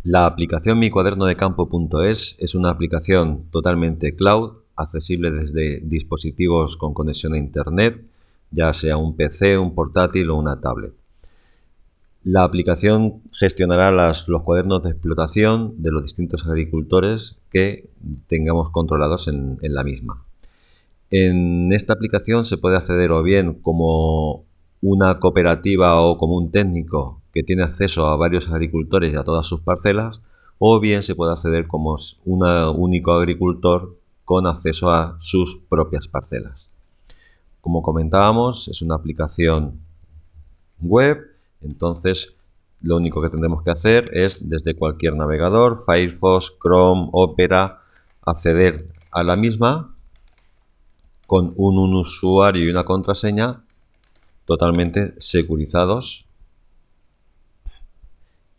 La aplicación micuaderno-de-campo.es es una aplicación totalmente cloud, accesible desde dispositivos con conexión a Internet, ya sea un PC, un portátil o una tablet. La aplicación gestionará los cuadernos de explotación de los distintos agricultores que tengamos controlados en la misma. En esta aplicación se puede acceder o bien como una cooperativa o como un técnico que tiene acceso a varios agricultores y a todas sus parcelas, o bien se puede acceder como un único agricultor con acceso a sus propias parcelas. Como comentábamos, es una aplicación web, entonces lo único que tendremos que hacer es desde cualquier navegador, Firefox, Chrome, Opera, acceder a la misma con un usuario y una contraseña totalmente securizados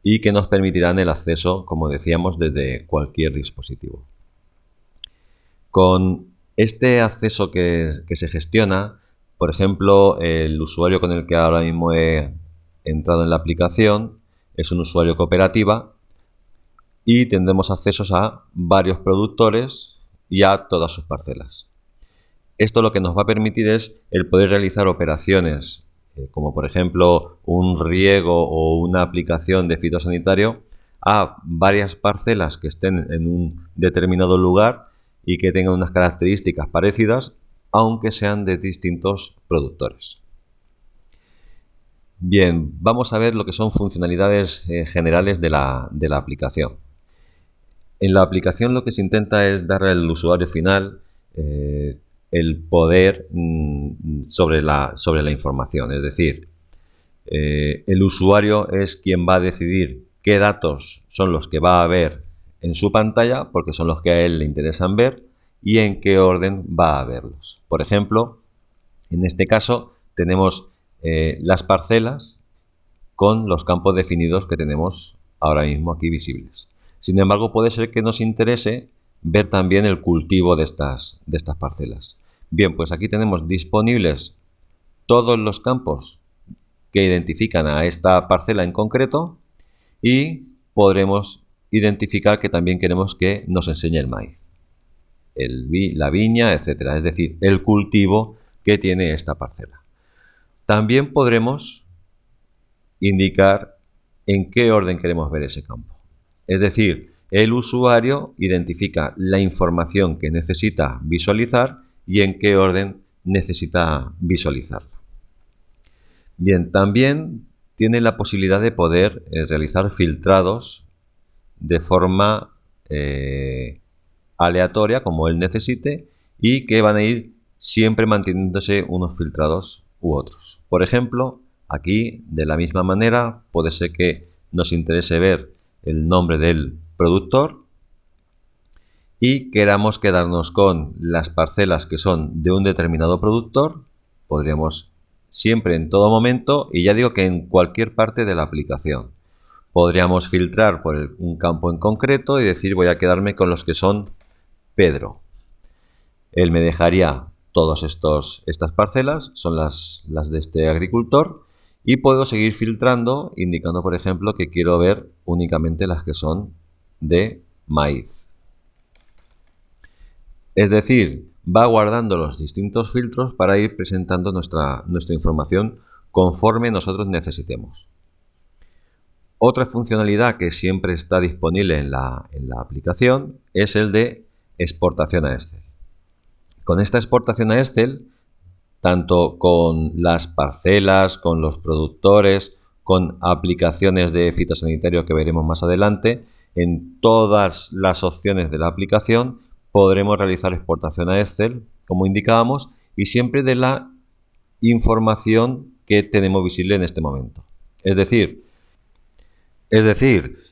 y que nos permitirán el acceso, como decíamos, desde cualquier dispositivo. Con este acceso que se gestiona, por ejemplo, el usuario con el que ahora mismo he entrado en la aplicación es un usuario cooperativa y tendremos accesos a varios productores y a todas sus parcelas. Esto lo que nos va a permitir es el poder realizar operaciones como por ejemplo un riego o una aplicación de fitosanitario a varias parcelas que estén en un determinado lugar y que tengan unas características parecidas, aunque sean de distintos productores. Bien, vamos a ver lo que son funcionalidades generales de la aplicación. En la aplicación lo que se intenta es darle al usuario final el poder sobre la información, es decir, el usuario es quien va a decidir qué datos son los que va a ver en su pantalla, porque son los que a él le interesan ver, y en qué orden va a verlos. Por ejemplo, en este caso tenemos las parcelas con los campos definidos que tenemos ahora mismo aquí visibles. Sin embargo, puede ser que nos interese ver también el cultivo de estas parcelas. Bien, pues aquí tenemos disponibles todos los campos que identifican a esta parcela en concreto y podremos identificar que también queremos que nos enseñe el maíz, la viña, etcétera, es decir, el cultivo que tiene esta parcela. También podremos indicar en qué orden queremos ver ese campo. Es decir, el usuario identifica la información que necesita visualizar y en qué orden necesita visualizarla. Bien, también tiene la posibilidad de poder realizar filtrados de forma aleatoria, como él necesite, y que van a ir siempre manteniéndose unos filtrados u otros. Por ejemplo, aquí, de la misma manera, puede ser que nos interese ver el nombre del productor y queramos quedarnos con las parcelas que son de un determinado productor. Podríamos siempre, en todo momento, y ya digo que en cualquier parte de la aplicación, podríamos filtrar por un campo en concreto y decir voy a quedarme con los que son Pedro. Él me dejaría todas estas parcelas, son las de este agricultor, y puedo seguir filtrando indicando, por ejemplo, que quiero ver únicamente las que son de maíz. Es decir, va guardando los distintos filtros para ir presentando nuestra información conforme nosotros necesitemos. Otra funcionalidad que siempre está disponible en la aplicación es el de exportación a Excel. Con esta exportación a Excel, tanto con las parcelas, con los productores, con aplicaciones de fitosanitario que veremos más adelante, en todas las opciones de la aplicación podremos realizar exportación a Excel, como indicábamos, y siempre de la información que tenemos visible en este momento. Es decir,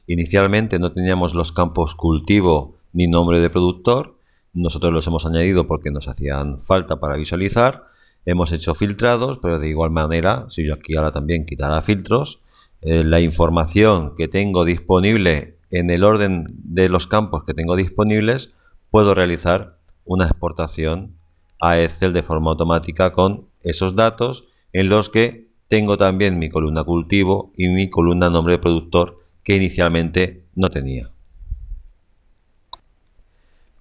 inicialmente no teníamos los campos cultivo ni nombre de productor. Nosotros los hemos añadido porque nos hacían falta para visualizar. Hemos hecho filtrados, pero de igual manera, si yo aquí ahora también quitara filtros, la información que tengo disponible en el orden de los campos que tengo disponibles, puedo realizar una exportación a Excel de forma automática con esos datos en los que tengo también mi columna cultivo y mi columna nombre de productor que inicialmente no tenía.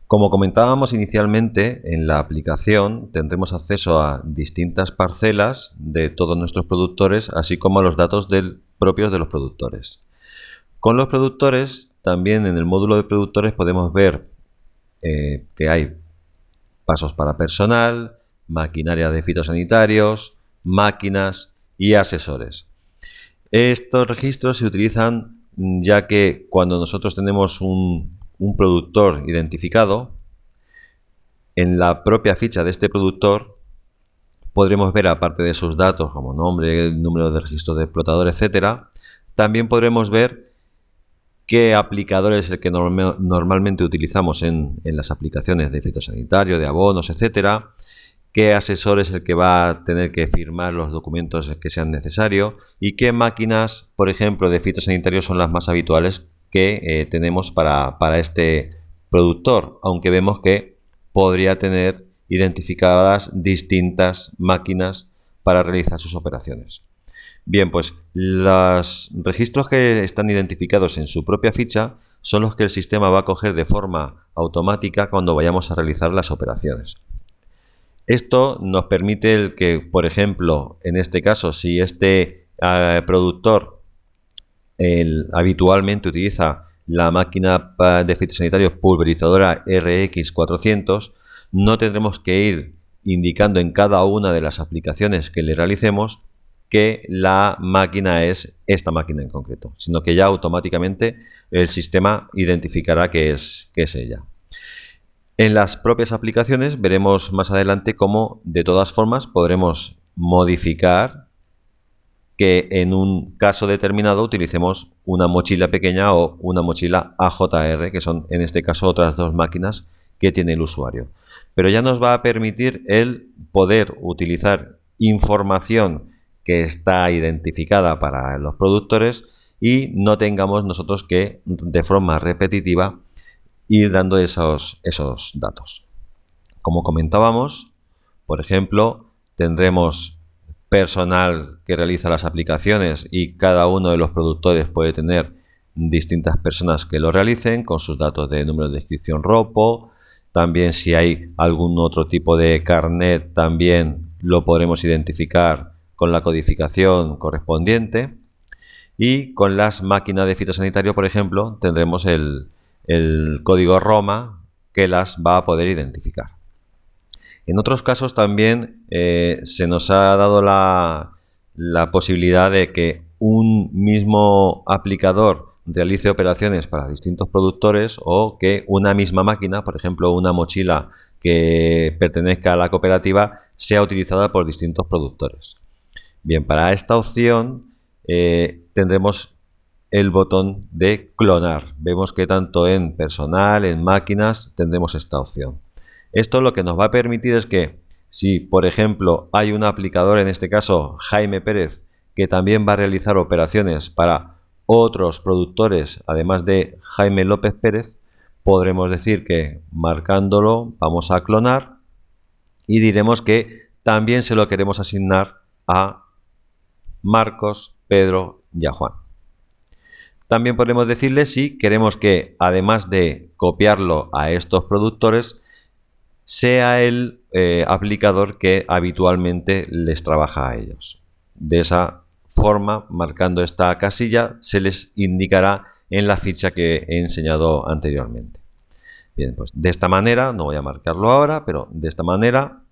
Como comentábamos inicialmente, en la aplicación tendremos acceso a distintas parcelas de todos nuestros productores, así como a los datos propios de los productores. Con los productores, también en el módulo de productores podemos ver que hay pasos para personal, maquinaria de fitosanitarios, máquinas y asesores. Estos registros se utilizan ya que cuando nosotros tenemos un productor identificado, en la propia ficha de este productor podremos ver, aparte de sus datos como nombre, el número de registro de explotador, etcétera, también podremos ver qué aplicador es el que normalmente utilizamos en las aplicaciones de fitosanitario, de abonos, etcétera, qué asesor es el que va a tener que firmar los documentos que sean necesarios y qué máquinas, por ejemplo, de fitosanitario son las más habituales que tenemos para este productor, aunque vemos que podría tener identificadas distintas máquinas para realizar sus operaciones. Bien, pues los registros que están identificados en su propia ficha son los que el sistema va a coger de forma automática cuando vayamos a realizar las operaciones. Esto nos permite el que, por ejemplo, en este caso, si este productor habitualmente utiliza la máquina de fitosanitarios pulverizadora RX400, no tendremos que ir indicando en cada una de las aplicaciones que le realicemos que la máquina es esta máquina en concreto, sino que ya automáticamente el sistema identificará que es ella. En las propias aplicaciones veremos más adelante cómo de todas formas podremos modificar que en un caso determinado utilicemos una mochila pequeña o una mochila AJR, que son en este caso otras dos máquinas que tiene el usuario. Pero ya nos va a permitir el poder utilizar información que está identificada para los productores y no tengamos nosotros que de forma repetitiva ir dando esos datos. Como comentábamos, por ejemplo, tendremos personal que realiza las aplicaciones y cada uno de los productores puede tener distintas personas que lo realicen con sus datos de número de inscripción ROPO. También si hay algún otro tipo de carnet también lo podremos identificar con la codificación correspondiente. Y con las máquinas de fitosanitario, por ejemplo, tendremos el código Roma que las va a poder identificar. En otros casos también se nos ha dado la posibilidad de que un mismo aplicador realice operaciones para distintos productores o que una misma máquina, por ejemplo una mochila que pertenezca a la cooperativa, sea utilizada por distintos productores. Bien, para esta opción tendremos el botón de clonar. Vemos que tanto en personal, en máquinas, tendremos esta opción. Esto lo que nos va a permitir es que si, por ejemplo, hay un aplicador, en este caso Jaime Pérez, que también va a realizar operaciones para otros productores, además de Jaime López Pérez, podremos decir que marcándolo vamos a clonar y diremos que también se lo queremos asignar a Marcos, Pedro y a Juan. También podemos decirle si queremos que, además de copiarlo a estos productores, sea el aplicador que habitualmente les trabaja a ellos. De esa forma, marcando esta casilla, se les indicará en la ficha que he enseñado anteriormente. Bien, pues de esta manera, no voy a marcarlo ahora, pero de esta manera,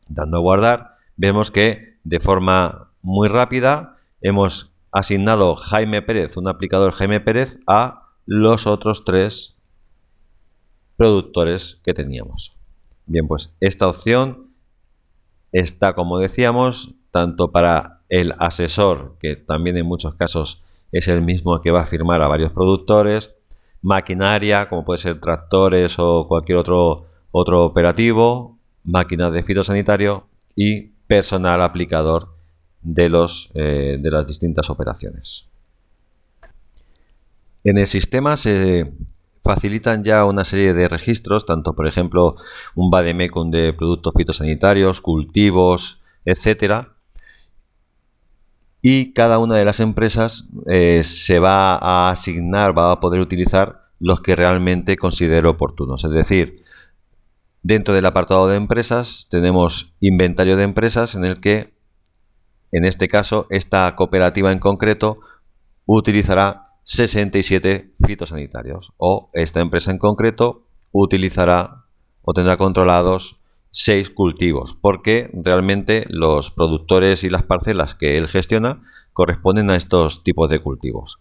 dando a guardar, vemos que de forma muy rápida hemos asignado Jaime Pérez, un aplicador Jaime Pérez, a los otros tres productores que teníamos. Bien, pues esta opción está, como decíamos, tanto para el asesor, que también en muchos casos es el mismo que va a firmar a varios productores, maquinaria, como puede ser tractores o cualquier otro operativo, máquinas de fitosanitario y personal aplicador de las distintas operaciones. En el sistema se facilitan ya una serie de registros, tanto por ejemplo un vademecum de productos fitosanitarios, cultivos, etcétera. y cada una de las empresas se va a asignar, va a poder utilizar los que realmente considero oportunos. Es decir, dentro del apartado de empresas tenemos inventario de empresas en el que, en este caso, esta cooperativa en concreto utilizará 67 fitosanitarios, o esta empresa en concreto utilizará o tendrá controlados 6 cultivos, porque realmente los productores y las parcelas que él gestiona corresponden a estos tipos de cultivos.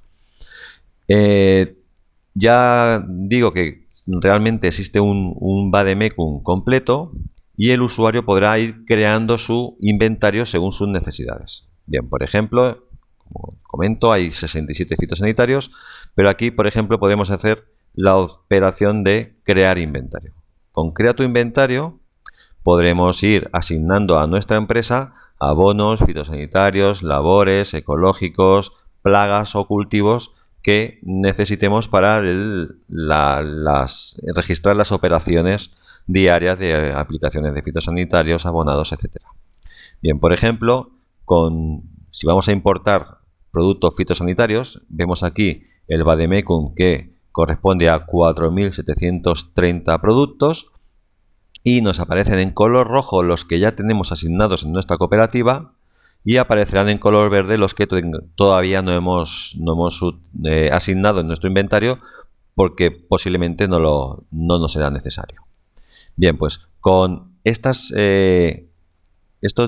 Ya digo que realmente existe un vademecum completo y el usuario podrá ir creando su inventario según sus necesidades. Bien, por ejemplo, como comento, hay 67 fitosanitarios, pero aquí, por ejemplo, podemos hacer la operación de crear inventario. Con Crea tu inventario podremos ir asignando a nuestra empresa abonos fitosanitarios, labores, ecológicos, plagas o cultivos que necesitemos para registrar las operaciones diarias de aplicaciones de fitosanitarios, abonados, etc. Bien, por ejemplo, si vamos a importar productos fitosanitarios, vemos aquí el vademecum que corresponde a 4.730 productos y nos aparecen en color rojo los que ya tenemos asignados en nuestra cooperativa y aparecerán en color verde los que todavía no hemos asignado en nuestro inventario porque posiblemente no nos será necesario. Bien, pues con estos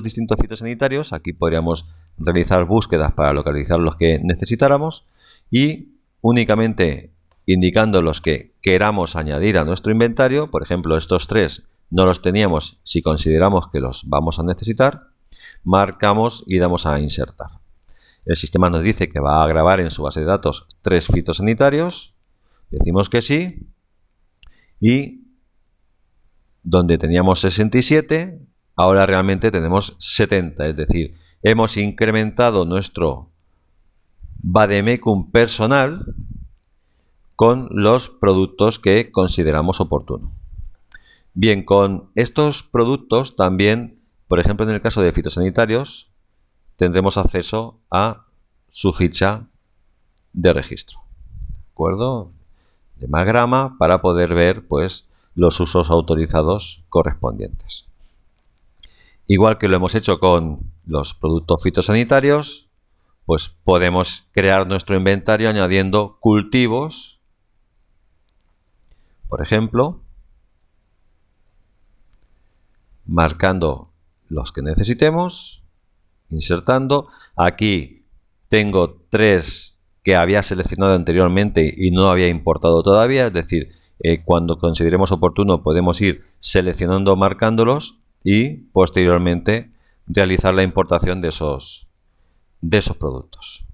distintos fitosanitarios, aquí podríamos realizar búsquedas para localizar los que necesitáramos y únicamente indicando los que queramos añadir a nuestro inventario. Por ejemplo, estos 3 no los teníamos, si consideramos que los vamos a necesitar, marcamos y damos a insertar. El sistema nos dice que va a grabar en su base de datos 3 fitosanitarios, decimos que sí, y donde teníamos 67, ahora realmente tenemos 70, es decir, hemos incrementado nuestro vademecum personal con los productos que consideramos oportuno. Bien, con estos productos también, por ejemplo, en el caso de fitosanitarios, tendremos acceso a su ficha de registro, ¿de acuerdo? De Magrama, para poder ver pues los usos autorizados correspondientes. Igual que lo hemos hecho con los productos fitosanitarios, pues podemos crear nuestro inventario añadiendo cultivos, por ejemplo, marcando los que necesitemos, insertando. Aquí tengo 3 que había seleccionado anteriormente y no había importado todavía, es decir, cuando consideremos oportuno podemos ir seleccionando, marcándolos y posteriormente realizar la importación de esos productos.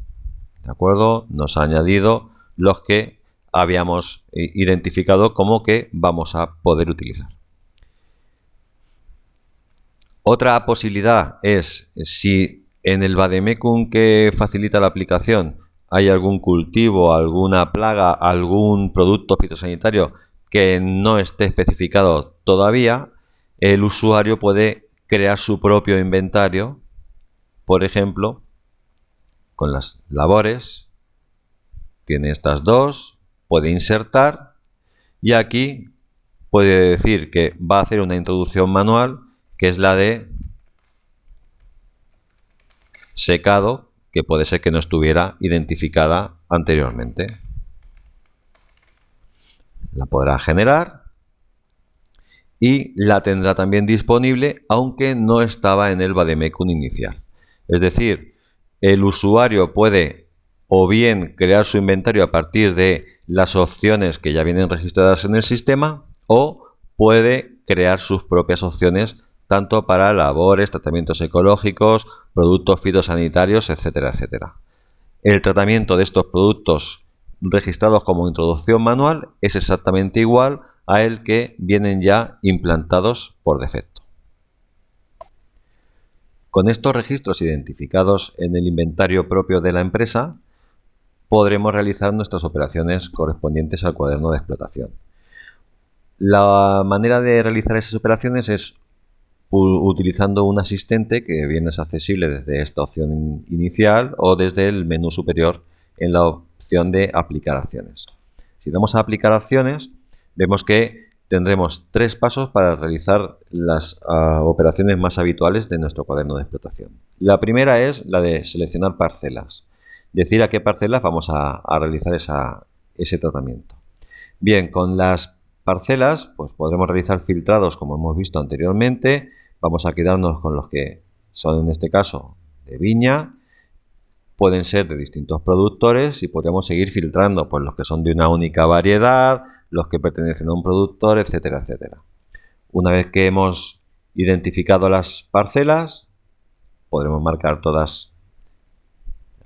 ¿De acuerdo? Nos ha añadido los que habíamos identificado como que vamos a poder utilizar. Otra posibilidad es, si en el vademecum que facilita la aplicación hay algún cultivo, alguna plaga, algún producto fitosanitario que no esté especificado todavía, el usuario puede crear su propio inventario, por ejemplo, con las labores. Tiene estas 2, puede insertar y aquí puede decir que va a hacer una introducción manual, que es la de secado, que puede ser que no estuviera identificada anteriormente. La podrá generar y la tendrá también disponible, aunque no estaba en el vademecum inicial. Es decir, el usuario puede o bien crear su inventario a partir de las opciones que ya vienen registradas en el sistema, o puede crear sus propias opciones tanto para labores, tratamientos ecológicos, productos fitosanitarios, etcétera, etcétera. El tratamiento de estos productos registrados como introducción manual es exactamente igual a el que vienen ya implantados por defecto. Con estos registros identificados en el inventario propio de la empresa, podremos realizar nuestras operaciones correspondientes al cuaderno de explotación. La manera de realizar esas operaciones es utilizando un asistente que bien es accesible desde esta opción inicial o desde el menú superior en la opción de aplicar acciones. Si damos a aplicar acciones, vemos que tendremos 3 pasos para realizar las operaciones más habituales de nuestro cuaderno de explotación. La primera es la de seleccionar parcelas, decir a qué parcelas vamos a realizar ese tratamiento. Bien, con las parcelas pues podremos realizar filtrados como hemos visto anteriormente. Vamos a quedarnos con los que son en este caso de viña, pueden ser de distintos productores y podríamos seguir filtrando pues los que son de una única variedad, los que pertenecen a un productor, etcétera, etcétera. Una vez que hemos identificado las parcelas, podremos marcar todas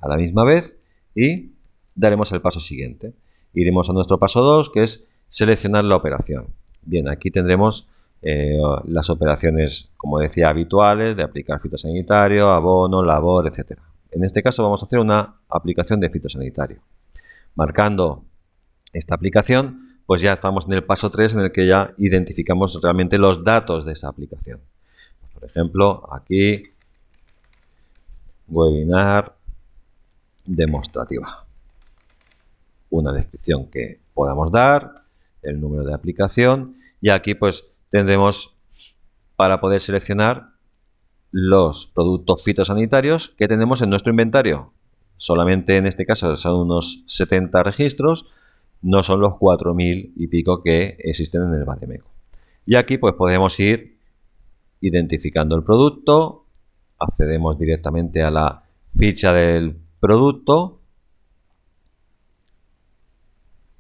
a la misma vez y daremos el paso siguiente. Iremos a nuestro paso 2, que es seleccionar la operación. Bien, aquí tendremos las operaciones, como decía, habituales de aplicar fitosanitario, abono, labor, etcétera. En este caso vamos a hacer una aplicación de fitosanitario. Marcando esta aplicación, pues ya estamos en el paso 3 en el que ya identificamos realmente los datos de esa aplicación. Por ejemplo, aquí, webinar demostrativa. Una descripción que podamos dar, el número de aplicación y aquí pues tendremos para poder seleccionar los productos fitosanitarios que tenemos en nuestro inventario. Solamente en este caso son unos 70 registros, no son los 4.000 y pico que existen en el Vademécum. Y aquí pues podemos ir identificando el producto, accedemos directamente a la ficha del producto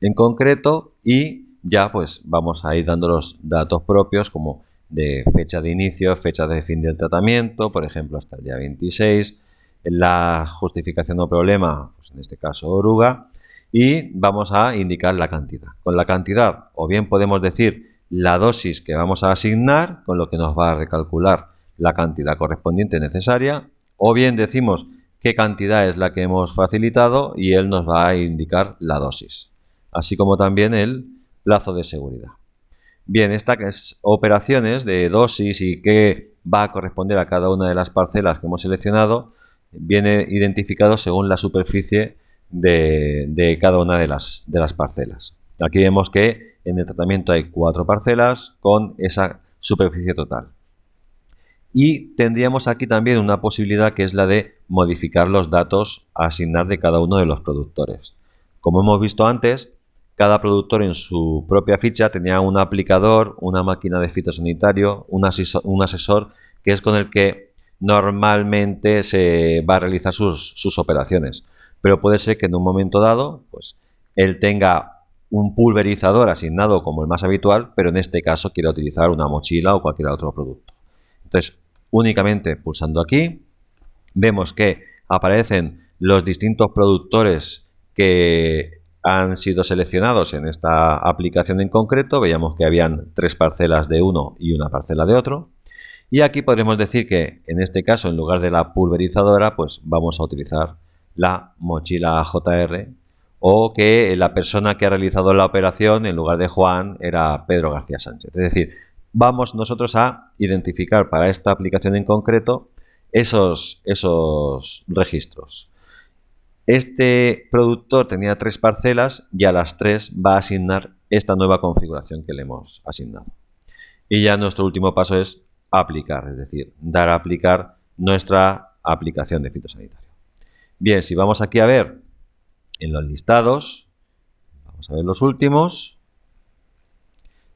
en concreto y ya pues vamos a ir dando los datos propios como de fecha de inicio, fecha de fin del tratamiento, por ejemplo hasta el día 26, la justificación o problema, pues en este caso oruga, y vamos a indicar la cantidad. Con la cantidad o bien podemos decir la dosis que vamos a asignar, con lo que nos va a recalcular la cantidad correspondiente necesaria, o bien decimos qué cantidad es la que hemos facilitado y él nos va a indicar la dosis, así como también el plazo de seguridad. Bien, estas operaciones de dosis y qué va a corresponder a cada una de las parcelas que hemos seleccionado viene identificado según la superficie de cada una de las parcelas. Aquí vemos que en el tratamiento hay 4 parcelas con esa superficie total. Y tendríamos aquí también una posibilidad que es la de modificar los datos a asignar de cada uno de los productores. Como hemos visto antes, cada productor en su propia ficha tenía un aplicador, una máquina de fitosanitario, un asesor que es con el que normalmente se va a realizar sus operaciones. Pero puede ser que en un momento dado pues, él tenga un pulverizador asignado como el más habitual, pero en este caso quiera utilizar una mochila o cualquier otro producto. Entonces, únicamente pulsando aquí, vemos que aparecen los distintos productores que han sido seleccionados en esta aplicación en concreto. Veíamos que habían 3 parcelas de uno y una parcela de otro. Y aquí podremos decir que en este caso, en lugar de la pulverizadora, pues vamos a utilizar la mochila JR, o que la persona que ha realizado la operación en lugar de Juan era Pedro García Sánchez. Es decir, vamos nosotros a identificar para esta aplicación en concreto esos registros. Este productor tenía 3 parcelas y a las 3 va a asignar esta nueva configuración que le hemos asignado. Y ya nuestro último paso es aplicar, es decir, dar a aplicar nuestra aplicación de fitosanitario. Bien, si vamos aquí a ver en los listados, vamos a ver los últimos,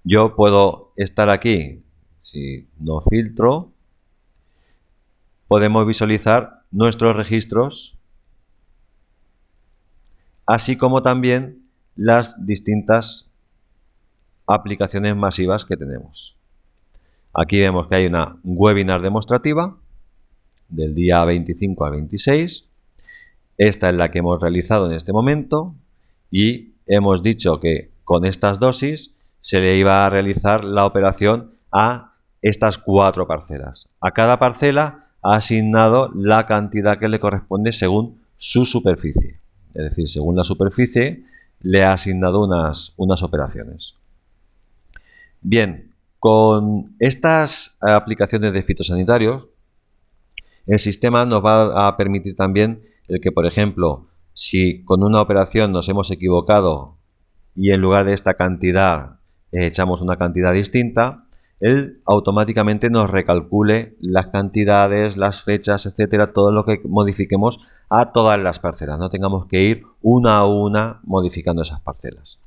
yo puedo estar aquí, si no filtro, podemos visualizar nuestros registros, así como también las distintas aplicaciones masivas que tenemos. Aquí vemos que hay una webinar demostrativa del día 25 al 26. Esta es la que hemos realizado en este momento y hemos dicho que con estas dosis se le iba a realizar la operación a estas 4 parcelas. A cada parcela ha asignado la cantidad que le corresponde según su superficie. Es decir, según la superficie le ha asignado unas operaciones. Bien, Con estas aplicaciones de fitosanitarios, el sistema nos va a permitir también el que, por ejemplo, si con una operación nos hemos equivocado y en lugar de esta cantidad echamos una cantidad distinta, él automáticamente nos recalcule las cantidades, las fechas, etcétera, todo lo que modifiquemos a todas las parcelas. No tengamos que ir una a una modificando esas parcelas.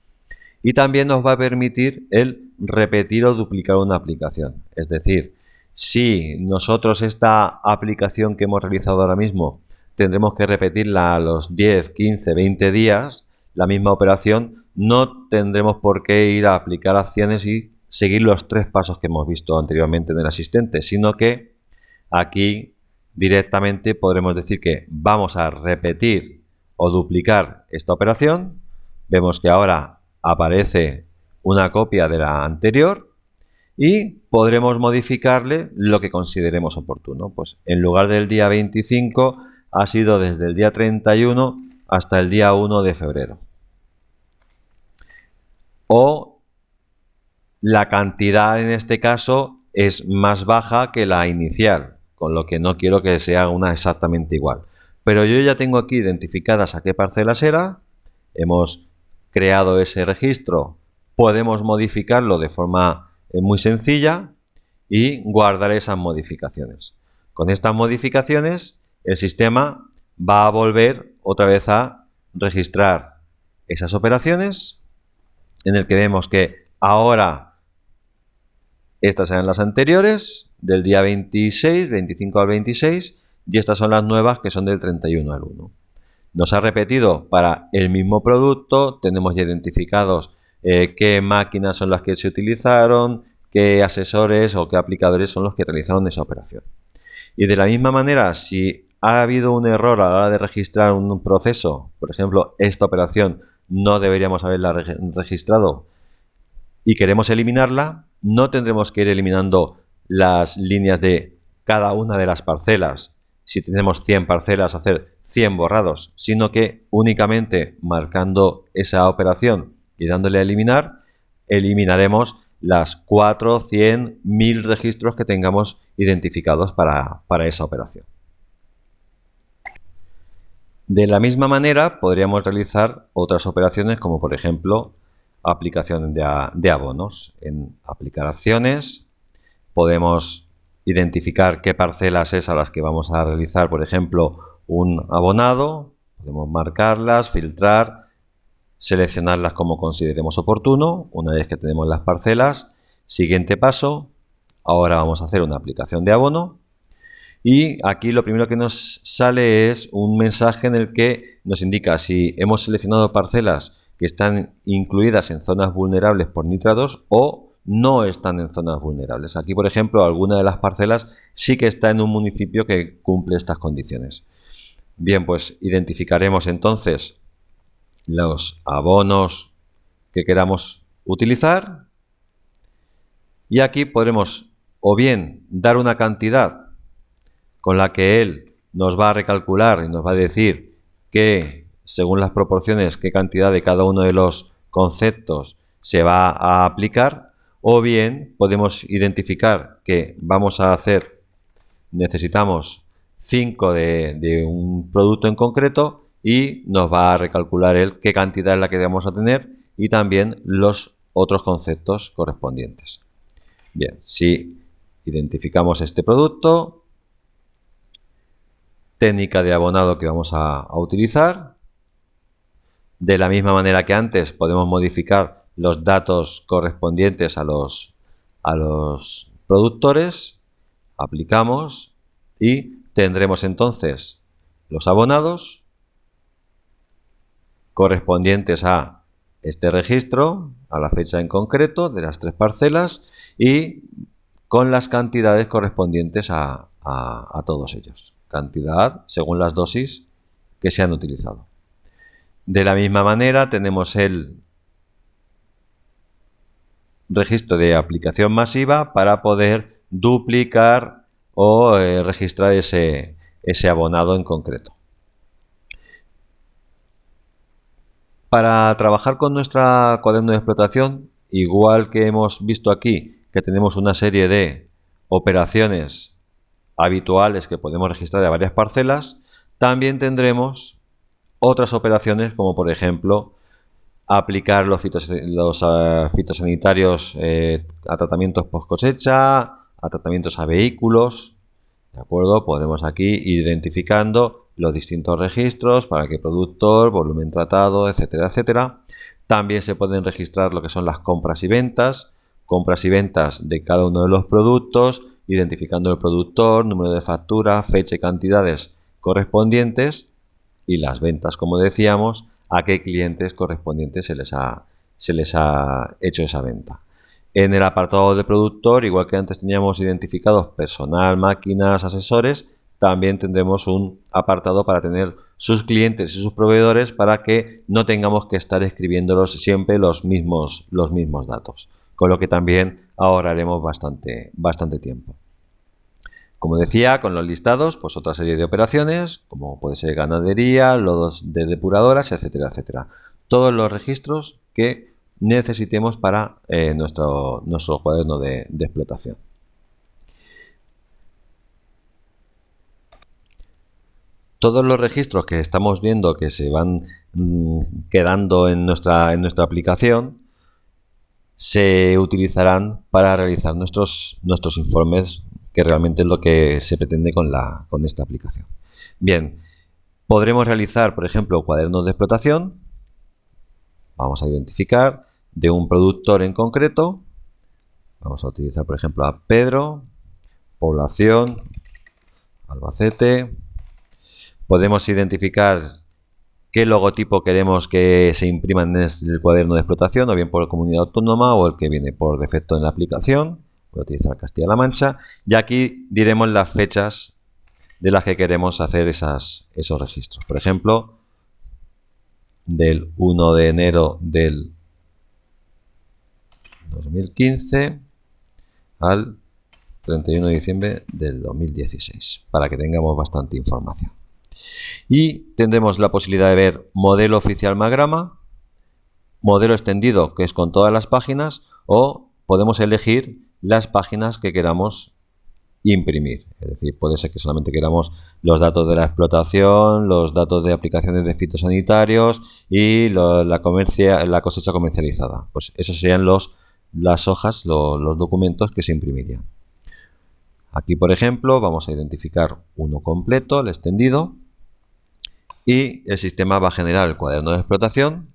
Y también nos va a permitir el repetir o duplicar una aplicación. Es decir, si nosotros esta aplicación que hemos realizado ahora mismo tendremos que repetirla a los 10, 15, 20 días, la misma operación, no tendremos por qué ir a aplicar acciones y seguir los 3 pasos que hemos visto anteriormente en el asistente, sino que aquí directamente podremos decir que vamos a repetir o duplicar esta operación. Vemos que ahora aparece una copia de la anterior y podremos modificarle lo que consideremos oportuno. Pues en lugar del día 25 ha sido desde el día 31 hasta el día 1 de febrero. O la cantidad en este caso es más baja que la inicial, con lo que no quiero que sea una exactamente igual. Pero yo ya tengo aquí identificadas a qué parcelas era, hemos creado ese registro, podemos modificarlo de forma muy sencilla y guardar esas modificaciones. Con estas modificaciones el sistema va a volver otra vez a registrar esas operaciones en el que vemos que ahora estas eran las anteriores del día 26, 25 al 26 y estas son las nuevas que son del 31 al 1. Nos ha repetido para el mismo producto, tenemos ya identificados qué máquinas son las que se utilizaron, qué asesores o qué aplicadores son los que realizaron esa operación. Y de la misma manera, si ha habido un error a la hora de registrar un proceso, por ejemplo, esta operación no deberíamos haberla registrado y queremos eliminarla, no tendremos que ir eliminando las líneas de cada una de las parcelas. Si tenemos 100 parcelas, hacer 100 borrados, sino que únicamente marcando esa operación y dándole a eliminar, eliminaremos las 4, 100, 1000 registros que tengamos identificados para esa operación. De la misma manera, podríamos realizar otras operaciones como, por ejemplo, aplicación de abonos. En aplicar acciones podemos identificar qué parcelas es a las que vamos a realizar, por ejemplo, un abonado, podemos marcarlas, filtrar, seleccionarlas como consideremos oportuno. Una vez que tenemos las parcelas, siguiente paso, ahora vamos a hacer una aplicación de abono y aquí lo primero que nos sale es un mensaje en el que nos indica si hemos seleccionado parcelas que están incluidas en zonas vulnerables por nitratos o no están en zonas vulnerables. Aquí, por ejemplo, alguna de las parcelas sí que está en un municipio que cumple estas condiciones. Bien, pues identificaremos entonces los abonos que queramos utilizar y aquí podremos o bien dar una cantidad con la que él nos va a recalcular y nos va a decir que según las proporciones qué cantidad de cada uno de los conceptos se va a aplicar, o bien podemos identificar que vamos a hacer, necesitamos 5 de un producto en concreto y nos va a recalcular él qué cantidad es la que vamos a tener y también los otros conceptos correspondientes. Bien, si identificamos este producto, técnica de abonado que vamos a utilizar, de la misma manera que antes podemos modificar los datos correspondientes a los productores, aplicamos y tendremos entonces los abonados correspondientes a este registro, a la fecha en concreto de las 3 parcelas y con las cantidades correspondientes a todos ellos. Cantidad según las dosis que se han utilizado. De la misma manera tenemos el registro de aplicación masiva para poder duplicar o registrar ese abonado en concreto. Para trabajar con nuestra cuaderno de explotación, igual que hemos visto aquí que tenemos una serie de operaciones habituales que podemos registrar de varias parcelas, también tendremos otras operaciones como por ejemplo aplicar los fitosanitarios a tratamientos post cosecha, a tratamientos a vehículos, ¿de acuerdo? Podremos aquí ir identificando los distintos registros para qué productor, volumen tratado, etcétera, etcétera. También se pueden registrar lo que son las compras y ventas de cada uno de los productos, identificando el productor, número de factura, fecha y cantidades correspondientes, y las ventas, como decíamos, a qué clientes correspondientes se les ha hecho esa venta. En el apartado de productor, igual que antes teníamos identificados personal, máquinas, asesores, también tendremos un apartado para tener sus clientes y sus proveedores para que no tengamos que estar escribiéndolos siempre los mismos datos, con lo que también ahorraremos bastante tiempo. Como decía, con los listados, pues otra serie de operaciones, como puede ser ganadería, lodos de depuradoras, etcétera, etcétera. Todos los registros que necesitemos para nuestro cuaderno de explotación. Todos los registros que estamos viendo que se van quedando en nuestra aplicación se utilizarán para realizar nuestros informes, que realmente es lo que se pretende con esta aplicación. Bien, podremos realizar, por ejemplo, cuadernos de explotación. Vamos a identificar de un productor en concreto. Vamos a utilizar, por ejemplo, a Pedro, población, Albacete. Podemos identificar qué logotipo queremos que se imprima en el cuaderno de explotación, o bien por comunidad autónoma o el que viene por defecto en la aplicación. Voy a utilizar Castilla-La Mancha y aquí diremos las fechas de las que queremos hacer esos registros. Por ejemplo, del 1 de enero del 2015 al 31 de diciembre del 2016, para que tengamos bastante información. Y tendremos la posibilidad de ver modelo oficial Magrama, modelo extendido, que es con todas las páginas, o podemos elegir las páginas que queramos imprimir. Es decir, puede ser que solamente queramos los datos de la explotación, los datos de aplicaciones de fitosanitarios y la cosecha comercializada. Pues esos serían las hojas, los documentos que se imprimirían. Aquí, por ejemplo, vamos a identificar uno completo, el extendido, y el sistema va a generar el cuaderno de explotación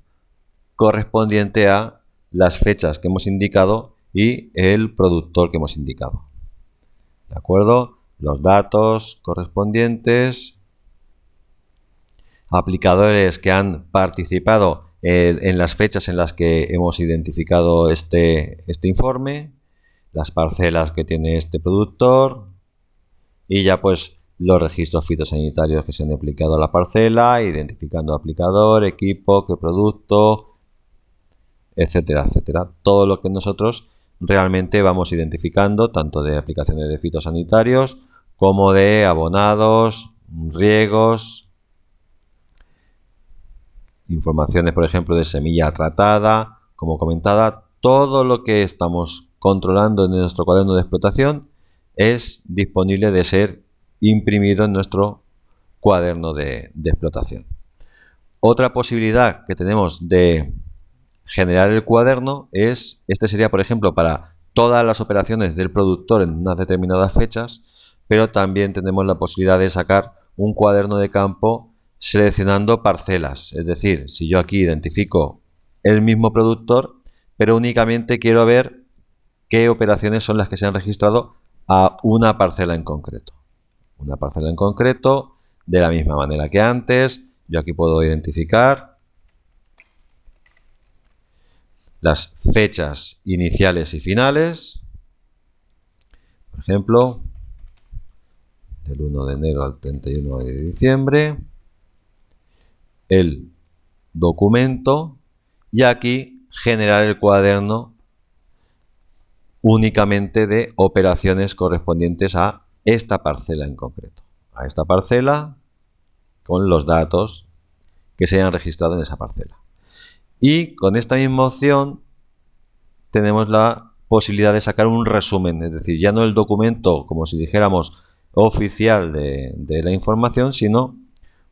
correspondiente a las fechas que hemos indicado y el productor que hemos indicado. ¿De acuerdo? Los datos correspondientes, aplicadores que han participado en las fechas en las que hemos identificado este informe, las parcelas que tiene este productor y ya pues los registros fitosanitarios que se han aplicado a la parcela, identificando aplicador, equipo, qué producto, etcétera, etcétera. Todo lo que nosotros realmente vamos identificando, tanto de aplicaciones de fitosanitarios como de abonados, riegos, informaciones, por ejemplo, de semilla tratada, como comentada. Todo lo que estamos controlando en nuestro cuaderno de explotación es disponible de ser imprimido en nuestro cuaderno de explotación. Otra posibilidad que tenemos de generar el cuaderno es, este sería por ejemplo para todas las operaciones del productor en unas determinadas fechas, pero también tenemos la posibilidad de sacar un cuaderno de campo seleccionando parcelas. Es decir, si yo aquí identifico el mismo productor, pero únicamente quiero ver qué operaciones son las que se han registrado a una parcela en concreto. Una parcela en concreto, de la misma manera que antes, yo aquí puedo identificar las fechas iniciales y finales, por ejemplo, del 1 de enero al 31 de diciembre, el documento y aquí generar el cuaderno únicamente de operaciones correspondientes a esta parcela en concreto, a esta parcela con los datos que se hayan registrado en esa parcela. Y con esta misma opción tenemos la posibilidad de sacar un resumen, es decir, ya no el documento, como si dijéramos, oficial de la información, sino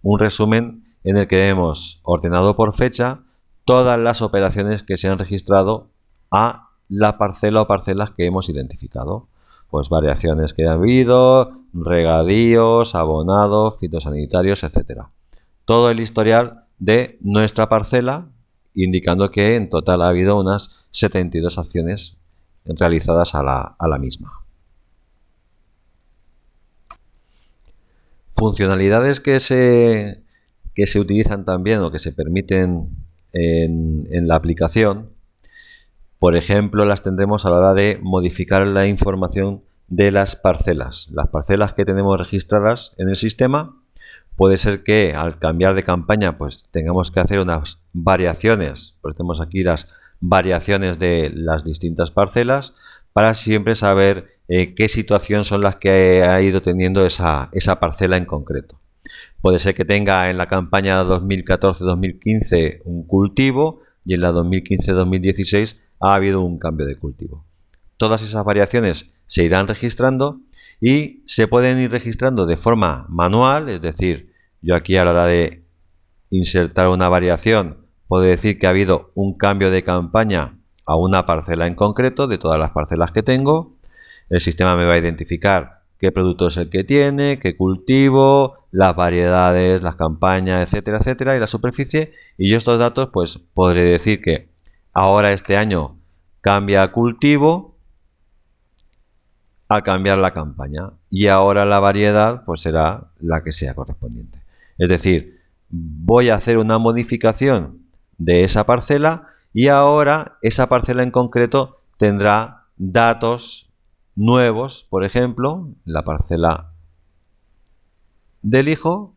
un resumen en el que hemos ordenado por fecha todas las operaciones que se han registrado a la parcela o parcelas que hemos identificado. Pues variaciones que ha habido, regadíos, abonados, fitosanitarios, etcétera. Todo el historial de nuestra parcela, indicando que en total ha habido unas 72 acciones realizadas a la misma. Funcionalidades que se utilizan también o que se permiten en la aplicación, por ejemplo, las tendremos a la hora de modificar la información de las parcelas. Las parcelas que tenemos registradas en el sistema, puede ser que al cambiar de campaña pues tengamos que hacer unas variaciones, pues tenemos aquí las variaciones de las distintas parcelas para siempre saber qué situación son las que ha ido teniendo esa parcela en concreto. Puede ser que tenga en la campaña 2014-2015 un cultivo y en la 2015-2016 ha habido un cambio de cultivo. Todas esas variaciones se irán registrando y se pueden ir registrando de forma manual, es decir, yo aquí a la hora de insertar una variación puedo decir que ha habido un cambio de campaña a una parcela en concreto de todas las parcelas que tengo. El sistema me va a identificar qué producto es el que tiene, qué cultivo, las variedades, las campañas, etcétera, etcétera, y la superficie. Y yo estos datos pues podré decir que ahora este año cambia a cultivo al cambiar la campaña y ahora la variedad pues será la que sea correspondiente. Es decir, voy a hacer una modificación de esa parcela y ahora esa parcela en concreto tendrá datos nuevos, por ejemplo, la parcela del hijo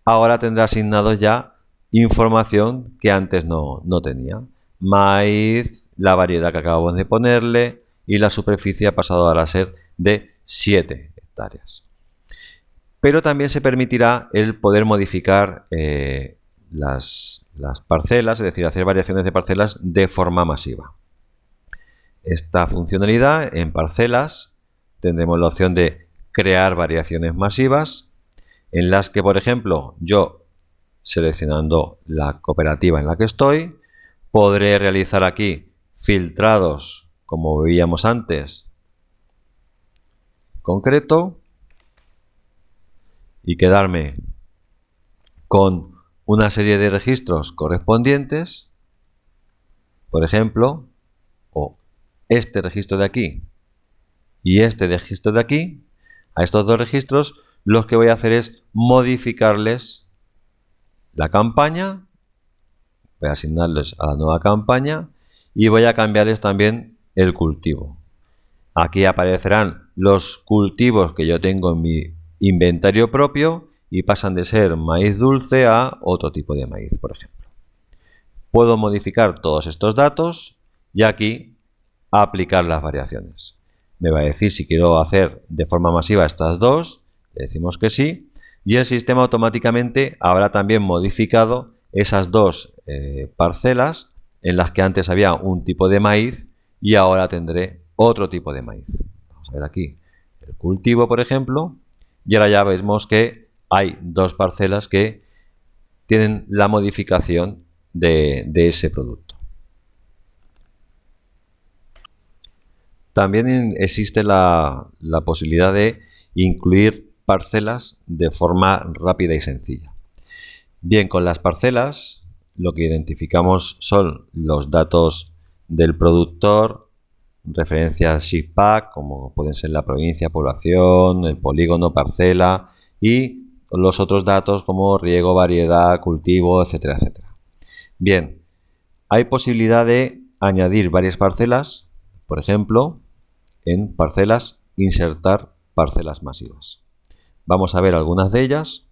ahora tendrá asignados ya información que antes no tenía. Maíz, la variedad que acabamos de ponerle y la superficie ha pasado ahora a ser de 7 hectáreas. Pero también se permitirá el poder modificar las parcelas, es decir, hacer variaciones de parcelas de forma masiva. Esta funcionalidad en parcelas tendremos la opción de crear variaciones masivas en las que, por ejemplo, yo seleccionando la cooperativa en la que estoy, podré realizar aquí filtrados, como veíamos antes, concreto, y quedarme con una serie de registros correspondientes, por ejemplo, o este registro de aquí y este registro de aquí. A estos dos registros lo que voy a hacer es modificarles la campaña, voy a asignarles a la nueva campaña y voy a cambiarles también el cultivo. Aquí aparecerán los cultivos que yo tengo en mi inventario propio y pasan de ser maíz dulce a otro tipo de maíz, por ejemplo. Puedo modificar todos estos datos y aquí aplicar las variaciones. Me va a decir si quiero hacer de forma masiva estas dos, le decimos que sí, y el sistema automáticamente habrá también modificado esas dos parcelas en las que antes había un tipo de maíz y ahora tendré otro tipo de maíz. Vamos a ver aquí el cultivo, por ejemplo, y ahora ya vemos que hay dos parcelas que tienen la modificación de ese producto. También existe la posibilidad de incluir parcelas de forma rápida y sencilla. Bien, con las parcelas lo que identificamos son los datos del productor, referencias SIGPAC, como pueden ser la provincia, población, el polígono, parcela, y los otros datos como riego, variedad, cultivo, etcétera, etcétera. Bien, hay posibilidad de añadir varias parcelas, por ejemplo, en parcelas, insertar parcelas masivas. Vamos a ver algunas de ellas.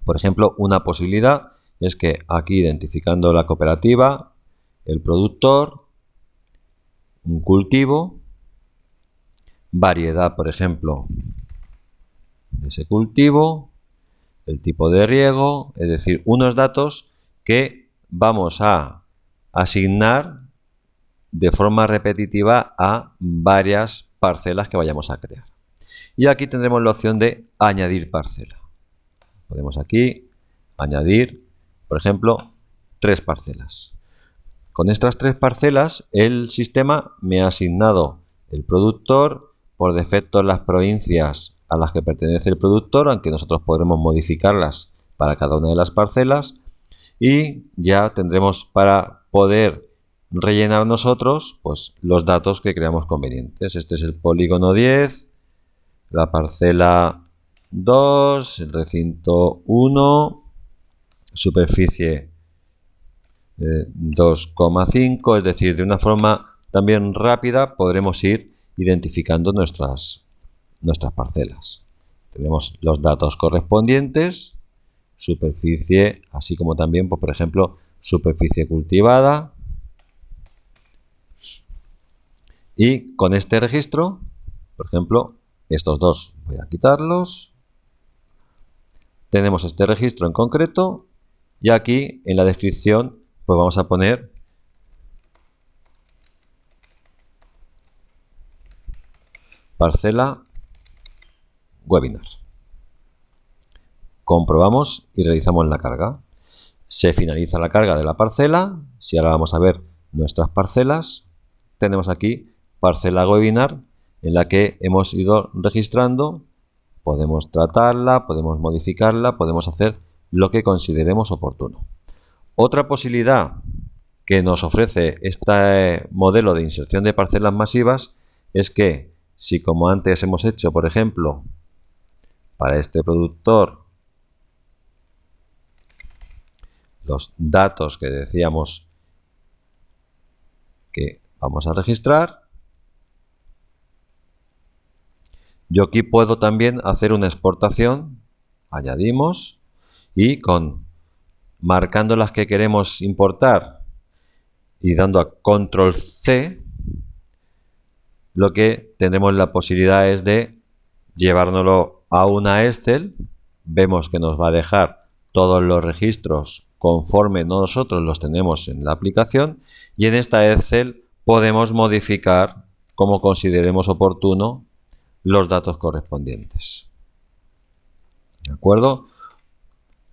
Por ejemplo, una posibilidad es que aquí, identificando la cooperativa, el productor, un cultivo, variedad, por ejemplo, de ese cultivo, el tipo de riego, es decir, unos datos que vamos a asignar de forma repetitiva a varias parcelas que vayamos a crear. Y aquí tendremos la opción de añadir parcela. Podemos aquí añadir, por ejemplo, 3 parcelas. Con estas 3 parcelas el sistema me ha asignado el productor, por defecto las provincias a las que pertenece el productor, aunque nosotros podremos modificarlas para cada una de las parcelas, y ya tendremos para poder rellenar nosotros pues los datos que creamos convenientes. Este es el polígono 10, la parcela 2, el recinto 1, superficie 2,5, es decir, de una forma también rápida podremos ir identificando nuestras parcelas. Tenemos los datos correspondientes, superficie, así como también, pues, por ejemplo, superficie cultivada. Y con este registro, por ejemplo, estos dos voy a quitarlos. Tenemos este registro en concreto y aquí en la descripción pues vamos a poner parcela webinar. Comprobamos y realizamos la carga. Se finaliza la carga de la parcela. Si ahora vamos a ver nuestras parcelas, tenemos aquí parcela webinar en la que hemos ido registrando. Podemos tratarla, podemos modificarla, podemos hacer lo que consideremos oportuno. Otra posibilidad que nos ofrece este modelo de inserción de parcelas masivas es que si, como antes hemos hecho, por ejemplo, para este productor, los datos que decíamos que vamos a registrar, yo aquí puedo también hacer una exportación, añadimos, y marcando las que queremos importar y dando a control C, lo que tendremos la posibilidad es de llevárnoslo a una Excel. Vemos que nos va a dejar todos los registros conforme nosotros los tenemos en la aplicación, y en esta Excel podemos modificar como consideremos oportuno los datos correspondientes. ¿De acuerdo?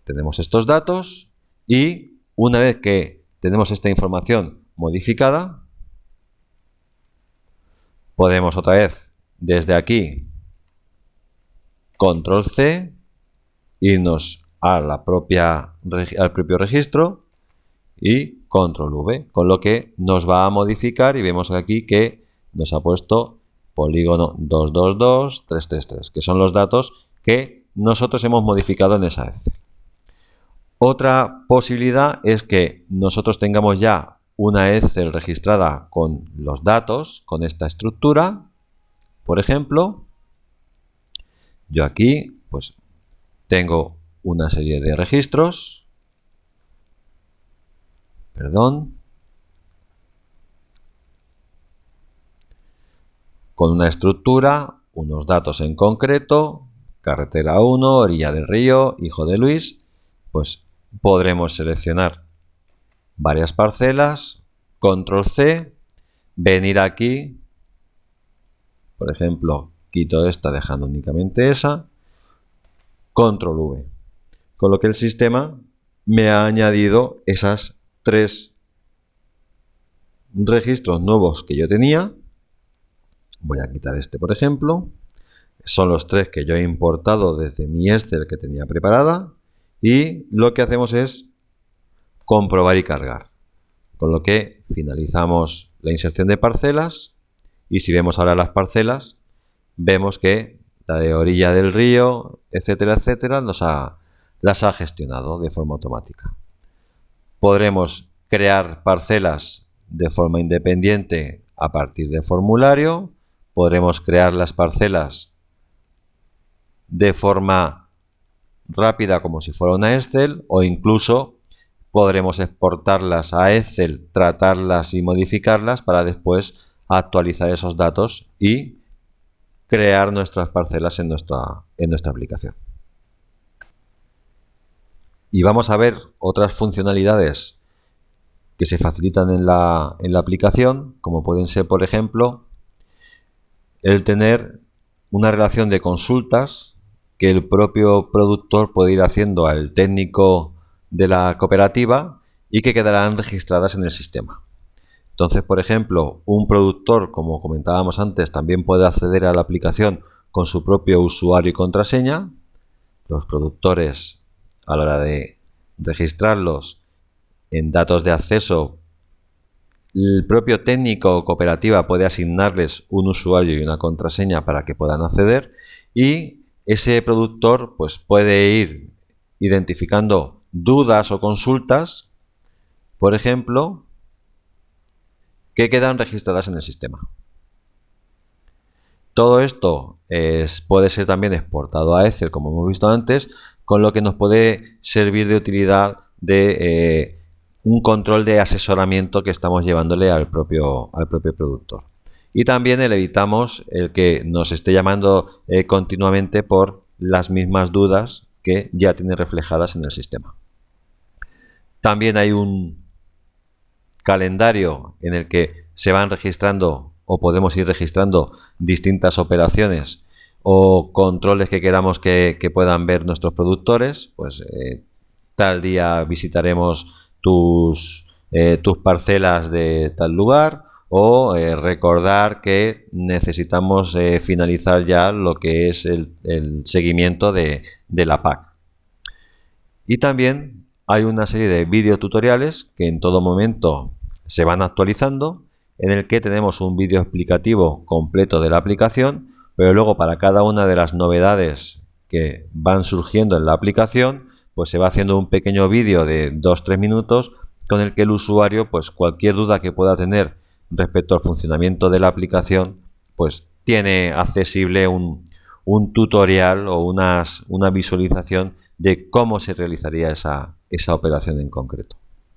Tenemos estos datos y una vez que tenemos esta información modificada, podemos otra vez desde aquí control C, irnos a al propio registro y control V, con lo que nos va a modificar y vemos aquí que nos ha puesto polígono 222, 333, que son los datos que nosotros hemos modificado en esa Excel. Otra posibilidad es que nosotros tengamos ya una Excel registrada con los datos, con esta estructura. Por ejemplo, yo aquí pues tengo una serie de registros, con una estructura, unos datos en concreto, carretera 1, orilla del río, hijo de Luis, pues podremos seleccionar varias parcelas, control C, venir aquí, por ejemplo, quito esta dejando únicamente esa, control V, con lo que el sistema me ha añadido esas 3 registros nuevos que yo tenía. Voy a quitar este, por ejemplo. Son los 3 que yo he importado desde mi Excel que tenía preparada. Y lo que hacemos es comprobar y cargar. Con lo que finalizamos la inserción de parcelas. Y si vemos ahora las parcelas, vemos que la de orilla del río, etcétera, etcétera, las ha gestionado de forma automática. Podremos crear parcelas de forma independiente a partir de formulario. Podremos crear las parcelas de forma rápida como si fuera una Excel, o incluso podremos exportarlas a Excel, tratarlas y modificarlas para después actualizar esos datos y crear nuestras parcelas en nuestra aplicación. Y vamos a ver otras funcionalidades que se facilitan en la aplicación, como pueden ser, por ejemplo, el tener una relación de consultas que el propio productor puede ir haciendo al técnico de la cooperativa y que quedarán registradas en el sistema. Entonces, por ejemplo, un productor, como comentábamos antes, también puede acceder a la aplicación con su propio usuario y contraseña. Los productores, a la hora de registrarlos en datos de acceso, el propio técnico o cooperativa puede asignarles un usuario y una contraseña para que puedan acceder, y ese productor pues puede ir identificando dudas o consultas, por ejemplo, que quedan registradas en el sistema. Todo esto puede ser también exportado a Excel, como hemos visto antes, con lo que nos puede servir de utilidad de un control de asesoramiento que estamos llevándole al propio productor. Y también evitamos el que nos esté llamando continuamente por las mismas dudas que ya tiene reflejadas en el sistema. También hay un calendario en el que se van registrando o podemos ir registrando distintas operaciones o controles que queramos que puedan ver nuestros productores. Pues tal día visitaremos tus parcelas de tal lugar, o recordar que necesitamos finalizar ya lo que es el seguimiento de la PAC. Y también hay una serie de videotutoriales que en todo momento se van actualizando, en el que tenemos un vídeo explicativo completo de la aplicación, pero luego para cada una de las novedades que van surgiendo en la aplicación, pues se va haciendo un pequeño vídeo de 2-3 minutos con el que el usuario, pues cualquier duda que pueda tener respecto al funcionamiento de la aplicación, pues tiene accesible un tutorial o una visualización de cómo se realizaría esa operación en concreto.